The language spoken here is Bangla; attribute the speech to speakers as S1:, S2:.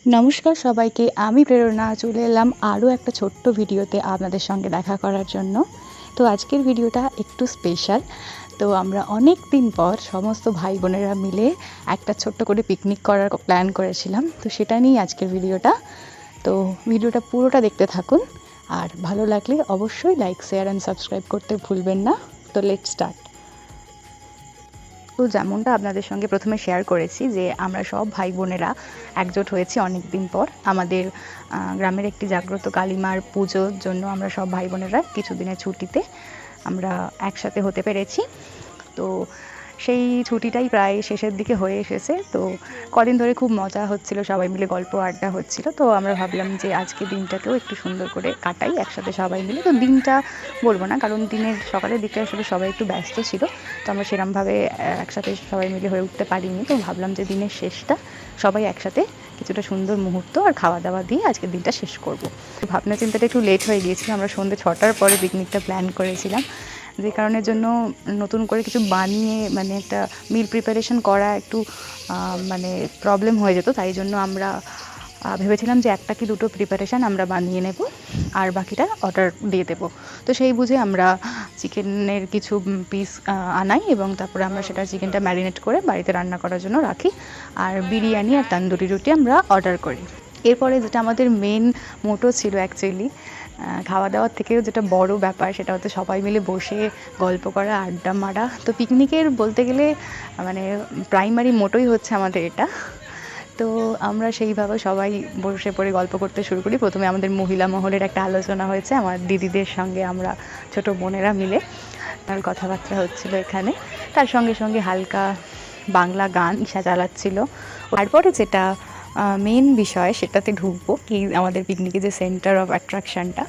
S1: নমস্কার সবাইকে, আমি প্রেরণা চলে এলাম আরও একটা ছোট্ট ভিডিওতে আপনাদের সঙ্গে দেখা করার জন্য। তো আজকের ভিডিওটা একটু স্পেশাল। তো আমরা অনেক দিন পর সমস্ত ভাই বোনেরা মিলে একটা ছোট্ট করে পিকনিক করার প্ল্যান করেছিলাম। তো সেটা নিয়েই আজকের ভিডিওটা। তো ভিডিওটা পুরোটা দেখতে থাকুন, আর ভালো লাগলে অবশ্যই লাইক, শেয়ার অ্যান্ড সাবস্ক্রাইব করতে ভুলবেন না। তো লেটস স্টার্ট। তো যেমনটা আপনাদের সঙ্গে প্রথমে শেয়ার করেছি যে আমরা সব ভাই বোনেরা একজোট হয়েছি অনেক দিন পর। আমাদের গ্রামের একটি জাগ্রত কালীমার পুজোর জন্য আমরা সব ভাই বোনেরা কিছুদিনের ছুটিতে আমরা একসাথে হতে পেরেছি। তো সেই ছুটিটাই প্রায় শেষের দিকে হয়ে এসেছে। তো কদিন ধরে খুব মজা হচ্ছিল, সবাই মিলে গল্প আড্ডা হচ্ছিল। তো আমরা ভাবলাম যে আজকে দিনটাকেও একটু সুন্দর করে কাটাই একসাথে সবাই মিলে। তো দিনটা বলবো না, কারণ দিনের সকালের দিকটা আসলে সবাই একটু ব্যস্ত ছিল। তো আমরা সেরমভাবে একসাথে সবাই মিলে হয়ে উঠতে পারিনি। তো ভাবলাম যে দিনের শেষটা সবাই একসাথে কিছুটা সুন্দর মুহূর্ত আর খাওয়া দাওয়া দিয়ে আজকের দিনটা শেষ করব। ভাবনা চিন্তাটা একটু লেট হয়ে গিয়েছিল। আমরা সন্ধ্যে 6টার পরে পিকনিকটা প্ল্যান করেছিলাম, যে কারণের জন্য নতুন করে কিছু বানিয়ে মানে একটা মিল প্রিপারেশন করা একটু মানে প্রবলেম হয়ে যেত। তাই জন্য আমরা ভেবেছিলাম যে একটা কি দুটো প্রিপারেশান আমরা বানিয়ে নেব আর বাকিটা অর্ডার দিয়ে দেবো। তো সেই বুঝে আমরা চিকেনের কিছু পিস আনাই এবং তারপরে আমরা সেটা চিকেনটা ম্যারিনেট করে বাড়িতে রান্না করার জন্য রাখি। আর বিরিয়ানি আর তান্দুরি রুটি আমরা অর্ডার করি। এরপরে যেটা আমাদের মেন মোটো ছিল অ্যাকচুয়ালি খাওয়া দাওয়ার থেকেও যেটা বড় ব্যাপার, সেটা হচ্ছে সবাই মিলে বসে গল্প করা, আড্ডা মারা। তো পিকনিকের বলতে গেলে মানে প্রাইমারি মোটোই হচ্ছে আমাদের এটা। তো আমরা সেইভাবে সবাই বসে পড়ে গল্প করতে শুরু করি। প্রথমে আমাদের মহিলা মহলের একটা আলোচনা হয়েছে, আমার দিদিদের সঙ্গে আমরা ছোট বোনেরা মিলে তার কথাবার্তা হচ্ছিল এখানে। তার সঙ্গে সঙ্গে হালকা বাংলা গান ঈশা চালাচ্ছিল। তারপরে যেটা মেন বিষয় সেটাতে ঢুকবো, কি আমাদের পিকনিকে যে সেন্টার অফ অ্যাট্রাকশানটা,